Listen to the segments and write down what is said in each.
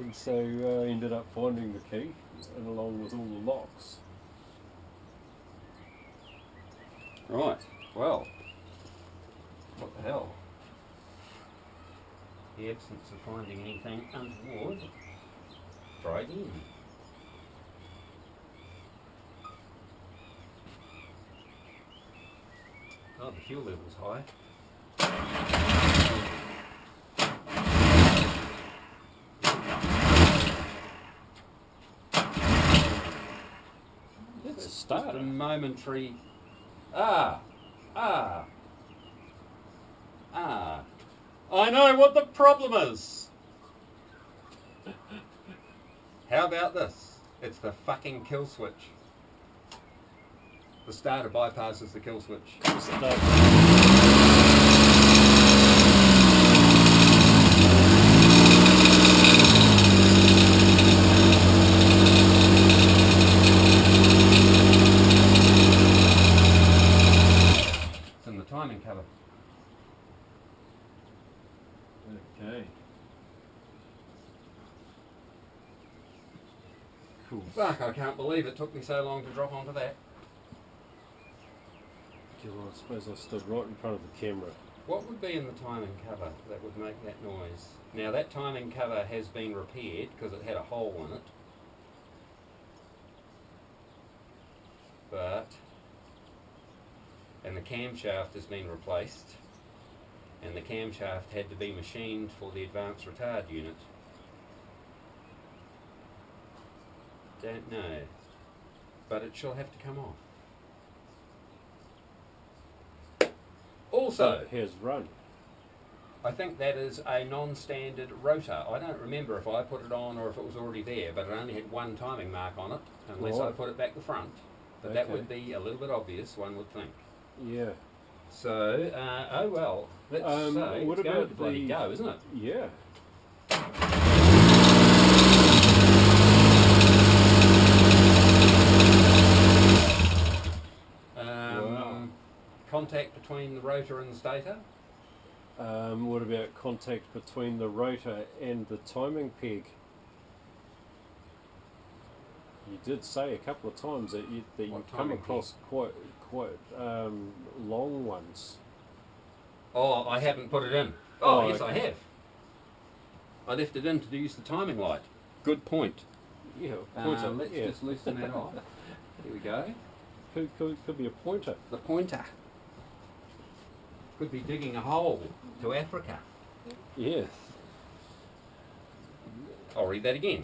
And so I ended up finding the key, and along with all the locks. Right, well, what the hell? The absence of finding anything untoward. Try again. Oh, the fuel level's high. It's a Just starter. a momentary... I know what the problem is! How about this? It's the fucking kill switch. The starter bypasses the kill switch. It's in the timing cover. Okay. Cool. Fuck, I can't believe it took me so long to drop onto that. Well, I suppose I stood right in front of the camera. What would be in the timing cover that would make that noise? Now that timing cover has been repaired because it had a hole in it. And the camshaft has been replaced. And the camshaft had to be machined for the advanced retard unit. Don't know. But it shall have to come off. Also, It has run. I think that is a non-standard rotor. I don't remember if I put it on or if it was already there, but it only had one timing mark on it, unless I Right. put it back the front. But that Okay. would be a little bit obvious, one would think. Yeah. So, oh well, let's say what it's going about to bloody the- go, isn't it? Yeah. Wow. Contact between the rotor and the stator. What about contact between the rotor and the timing peg? You did say a couple of times that you What come timing across quite long ones. Oh, I haven't put it in. Oh, yes, I okay. have. I left it in to use the timing light. Good point. Yeah, pointer. Let's yeah. just loosen that off. Here we go. Could be a pointer. The pointer. Could be digging a hole to Africa. Yes. I'll read that again.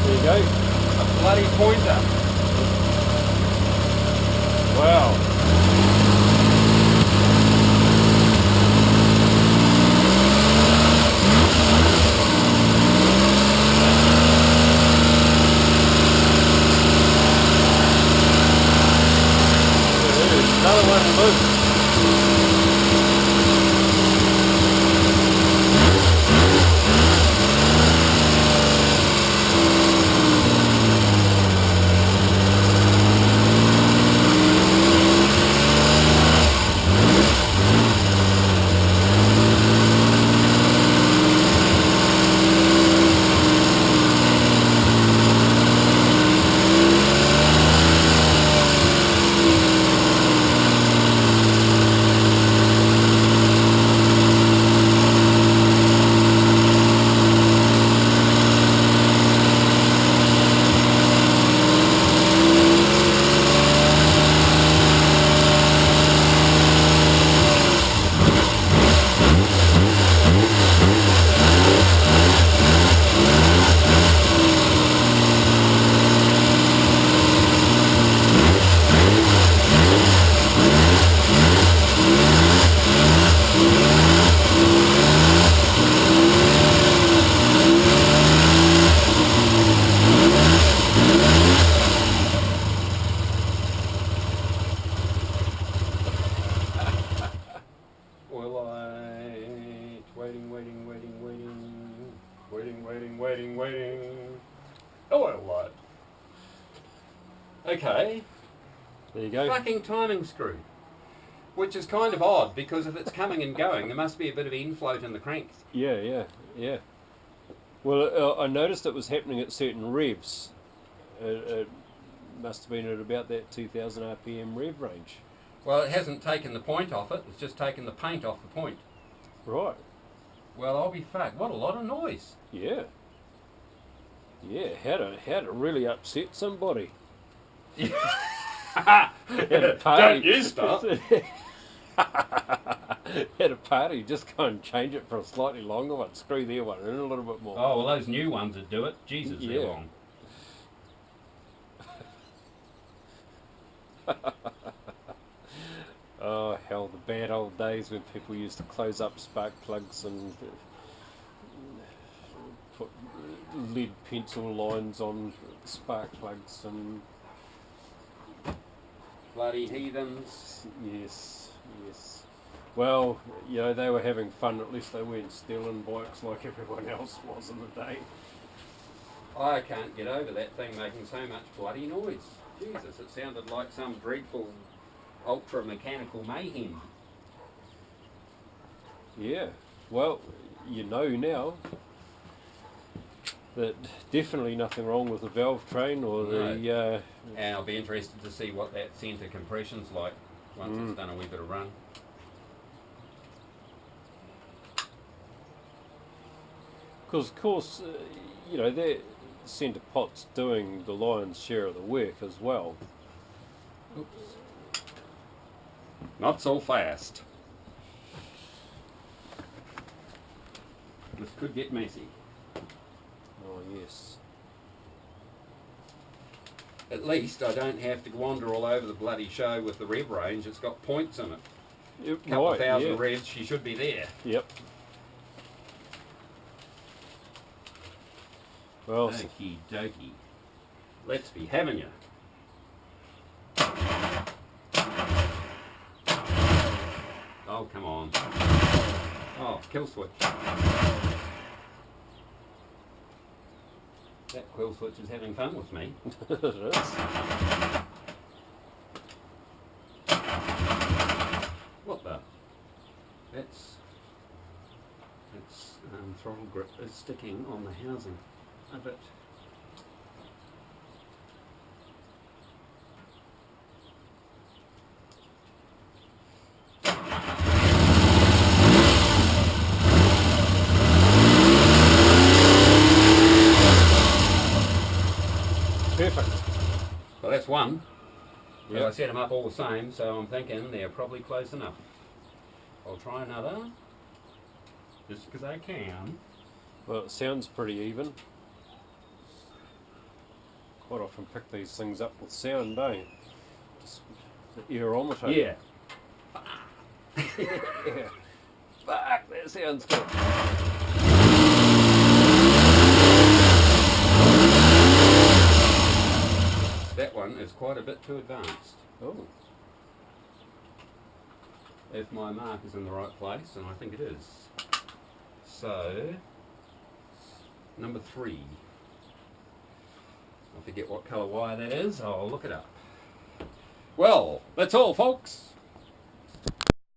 There you go. A bloody pointer. Wow. Another one loose. Waiting. Oil light. Okay. There you go. Fucking timing screw. Which is kind of odd, because if it's coming and going, there must be a bit of infloat in the crank. Yeah. Well, I noticed it was happening at certain revs. It must have been at about that 2000 RPM rev range. Well, it hasn't taken the point off it, it's just taken the paint off the point. Right. Well, I'll be fucked. What a lot of noise. Yeah. How to really upset somebody. At a party. Don't you stop. At a party, just go and change it for a slightly longer one. Screw their one in a little bit more. Oh, well, those new ones that do it, Jesus, they're Yeah. long. Oh hell, the bad old days when people used to close up spark plugs and put lead pencil lines on spark plugs and Bloody heathens. yes. Well, you know, they were having fun, at least they weren't stealing bikes like everyone else was in the day. I can't get over that thing making so much bloody noise. Jesus, it sounded like some dreadful ultra mechanical mayhem. Yeah, well, you know now that definitely nothing wrong with the valve train or the... And I'll be interested to see what that centre compression's like once it's done a wee bit of run. Because, of course, you know, their centre pot's doing the lion's share of the work as well. Oops. Not so fast. This could get messy. Oh, yes. At least I don't have to wander all over the bloody show with the rev range. It's got points in it. Yep, Couple of right, thousand yeah. revs, she should be there. Yep. Well, Okie dokie. Let's be having you. Oh, come on. Oh, kill switch. That kill switch is having fun with me. it is. What the? That's throttle grip is sticking on the housing a bit. Perfect. Well, that's one. But I Yep. set them up all the same, so I'm thinking they're probably close enough. I'll try another, just because I can. Well, it sounds pretty even. Quite often pick these things up with sound, don't you? Just the aerometer. Yeah. Yeah. Fuck, that sounds good. That one is quite a bit too advanced. Oh. If my mark is in the right place, and I think it is. So, number 3. I forget what colour wire that is, I'll look it up. Well, that's all, folks.